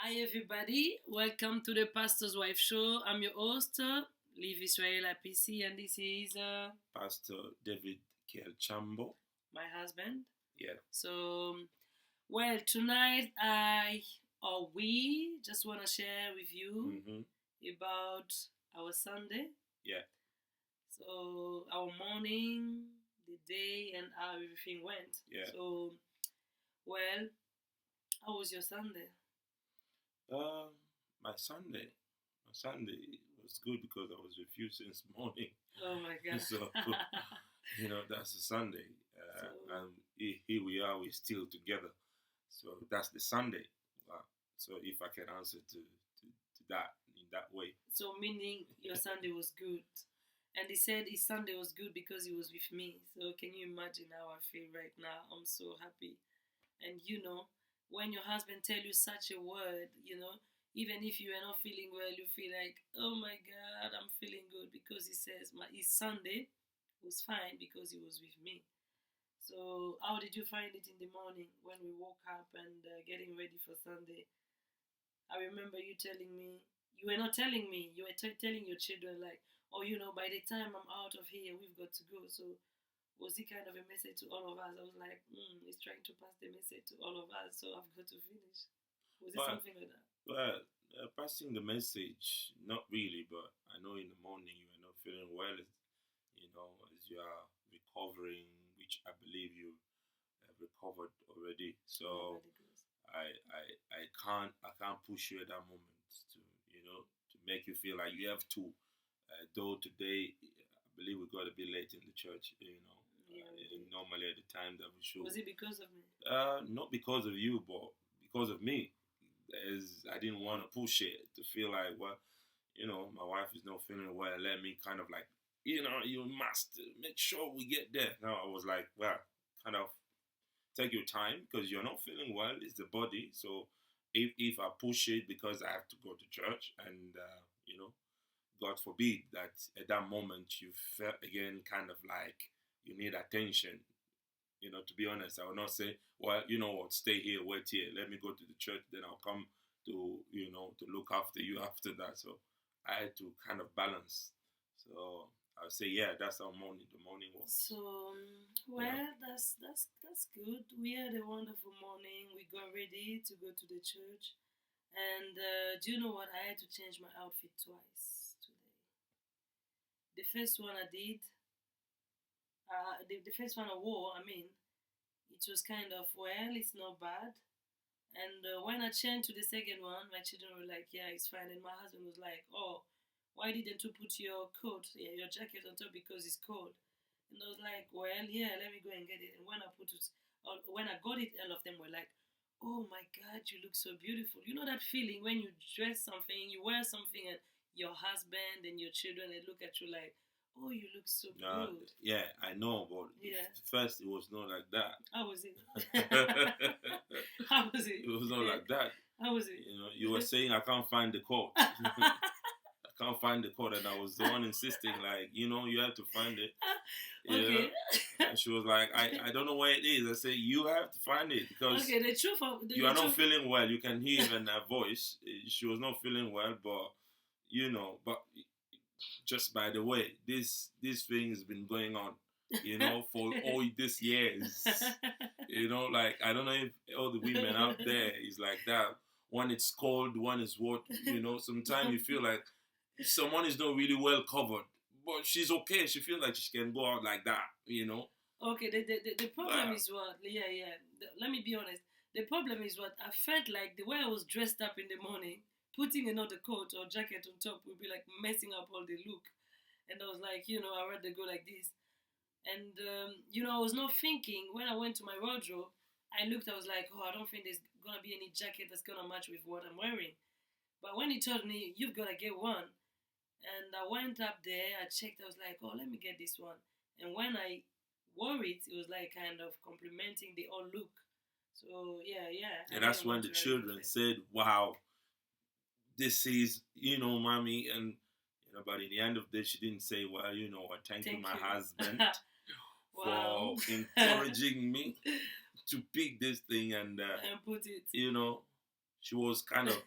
Hi everybody, welcome to the Pastor's Wife Show. I'm your host, Liv Israel APC, and this is Pastor David Kelchambo. my husband. Yeah. So, well, tonight we just want to share with you about our Sunday. Yeah. So, our morning, the day, and how everything went. Yeah. So, well, how was your Sunday? My Sunday was good because I was with you since morning. Oh my God. So, that's a Sunday. And here we are, we're still together. So that's the Sunday. So if I can answer to that in that way. So meaning your Sunday was good. And he said his Sunday was good because he was with me. So can you imagine how I feel right now? I'm so happy. And when your husband tell you such a word, even if you are not feeling well, you feel like, oh my God, I'm feeling good because he says his Sunday was fine because he was with me. So how did you find it in the morning when we woke up and getting ready for Sunday? I remember you telling me, you were not telling me, you were telling your children like, oh, by the time I'm out of here, we've got to go. So was it kind of a message to all of us? I was like, he's trying to pass the message to all of us, so I've got to finish. Was it something like that? Well, passing the message, not really, but I know in the morning you are not feeling well, as you are recovering, which I believe you have recovered already. So I can't push you at that moment to make you feel like you have to. Though today, I believe we got a bit late in the church, normally at the time that we should. Was it because of me? Not because of you, but because of me. As I didn't want to push it to feel like, well, my wife is not feeling well. Let me kind of like, you must make sure we get there. No, I was like, well, kind of take your time because you're not feeling well. It's the body. So if I push it because I have to go to church and, God forbid that at that moment you felt again kind of like you need attention. To be honest, I will not say, well, you know what, stay here, wait here, let me go to the church, then I'll come to, to look after you after that. So I had to kind of balance. So I'll say, yeah, that's how the morning was. So, well, that's good. We had a wonderful morning. We got ready to go to the church. And do you know what? I had to change my outfit twice today. The first one I did, the first one I wore, it was kind of, well, it's not bad. And when I changed to the second one, my children were like, yeah, it's fine. And my husband was like, oh, why didn't you put your coat, your jacket on top because it's cold? And I was like, well, yeah, let me go and get it. And when I got it, all of them were like, oh my God, you look so beautiful. You know that feeling when you dress something, you wear something, and your husband and your children, they look at you like, oh, you look so good. Yeah, I know, but first it was not like that. How was it? How was it? It was not like that. How was it? You were saying I can't find the coat. I can't find the coat, and I was the one insisting, like, you have to find it. Okay. And she was like, I don't know where it is. I said, you have to find it because the truth of you are not feeling well. You can hear in her voice. She was not feeling well, but but just by the way, this thing has been going on, for all these years. Like, I don't know if all the women out there is like that. One is cold, one is what, sometimes you feel like someone is not really well covered, but she's okay. She feels like she can go out like that, Okay, the problem is what? Yeah. Let me be honest. The problem is what? I felt like the way I was dressed up in the morning, putting another coat or jacket on top would be like messing up all the look. And I was like, I'd rather go like this. And, I was not thinking, when I went to my wardrobe, I looked, I was like, oh, I don't think there's going to be any jacket that's going to match with what I'm wearing. But when he told me, you've got to get one, and I went up there, I checked, I was like, oh, let me get this one. And when I wore it, it was like kind of complimenting the old look. So, yeah. And that's when the children said, wow, this is, mommy. And, but in the end of the day, she didn't say, well, thank you, my husband, for encouraging me to pick this thing and put it. She was kind of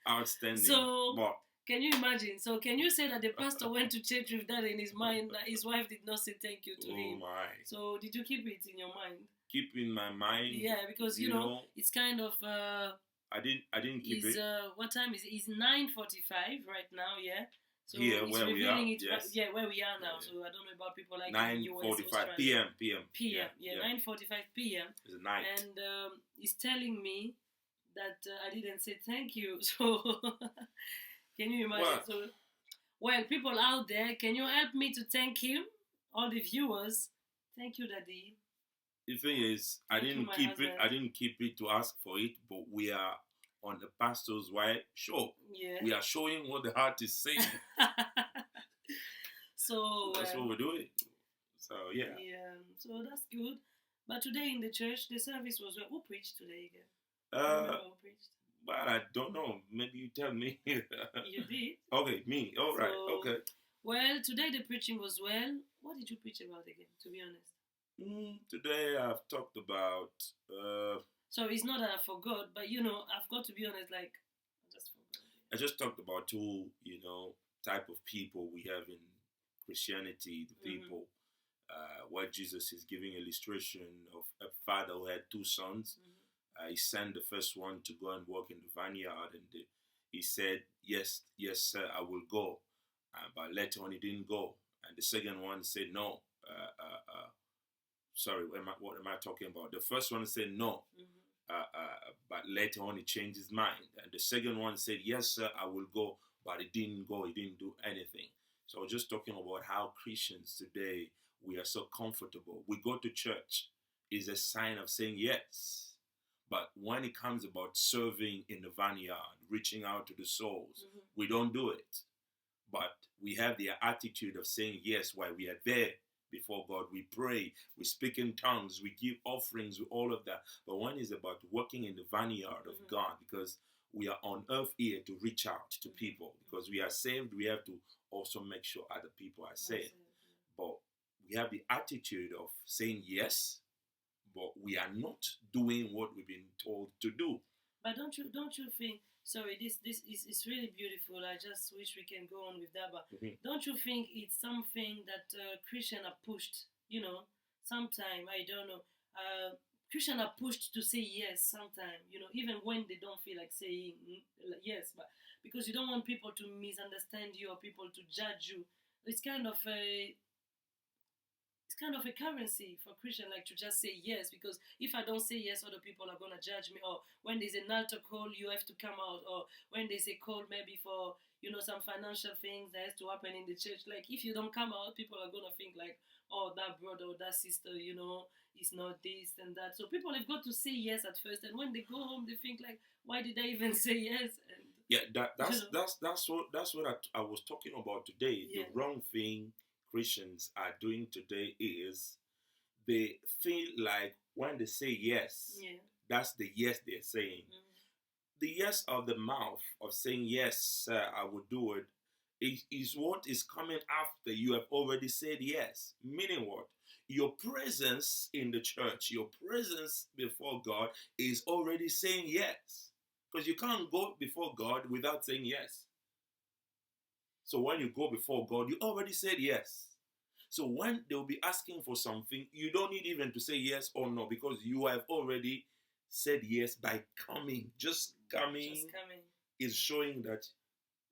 outstanding. So, but can you imagine? So can you say that the pastor went to church with that in his mind that his wife did not say thank you to oh him? my! So did you keep it in your mind? Keep in my mind. Yeah, because you know it's kind of. I didn't keep it. What time is it? It's 9:45 right now. Yeah. So here it's where we are. it, yes. Yeah, where we are now. Yeah. So I don't know about people like 9:45 p.m. PM. Yeah, 9:45 p.m. It's a night. And he's telling me that I didn't say thank you. So can you imagine? What? So, well, people out there, can you help me to thank him? All the viewers, thank you, Daddy. The thing is, I didn't keep it to ask for it, but we are on the pastor's wife show. Yeah. We are showing what the heart is saying. So that's what we're doing. So yeah. Yeah. So that's good. But today in the church, the service was who preached today again? Who preached? But I don't know. Maybe you tell me. You did. Okay, me. All right. Okay. Well, today the preaching was well. What did you preach about again? To be honest. Today I've talked about. So it's not that I forgot, but you know, I've got to be honest. Like, I just forgot. I just talked about two, type of people we have in Christianity. The people, where Jesus is giving illustration of a father who had two sons. He sent the first one to go and work in the vineyard, and he said, "Yes, yes, sir, I will go." But later on, he didn't go, and the second one said, "No." Sorry, what am I talking about? The first one said no, but later on he changed his mind. And the second one said, "Yes, sir, I will go," but he didn't go. He didn't do anything. So I was just talking about how Christians today, we are so comfortable. We go to church is a sign of saying yes. But when it comes about serving in the vineyard, reaching out to the souls, we don't do it. But we have the attitude of saying yes while we are there before God. We pray, we speak in tongues, we give offerings, all of that. But when it's about working in the vineyard of God, because we are on earth here to reach out to people. Because we are saved, we have to also make sure other people are saved. But we have the attitude of saying yes, but we are not doing what we've been told to do. But don't you think? Sorry, this is really beautiful. I just wish we can go on with that. But don't you think it's something that Christians are pushed? You know, sometime I don't know. Christians are pushed to say yes. Sometime, you know, even when they don't feel like saying yes, but because you don't want people to misunderstand you or people to judge you. It's kind of a currency for Christian, like to just say yes, because if I don't say yes, other people are gonna judge me. Or when there's an altar call, you have to come out. Or when there's a call, maybe for some financial things that has to happen in the church. Like if you don't come out, people are gonna think like, oh, that brother or that sister, is not this and that. So people have got to say yes at first, and when they go home, they think like, why did I even say yes? And yeah, that's what I was talking about today. Yeah. The wrong thing Christians are doing today is they feel like when they say yes, that's the yes they're saying. The yes of the mouth of saying yes, sir, I will do it, is what is coming after you have already said yes. Meaning what? Your presence in the church, your presence before God is already saying yes. Because you can't go before God without saying yes. So when you go before God, you already said yes. So when they'll be asking for something, you don't need even to say yes or no, because you have already said yes by coming. Just coming is showing that,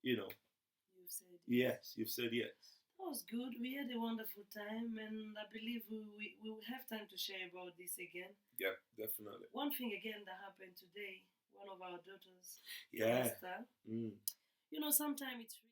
you've said yes. You've said yes. That was good. We had a wonderful time, and I believe we will have time to share about this again. Yeah, definitely. One thing again that happened today, one of our daughters, Esther, sometimes it's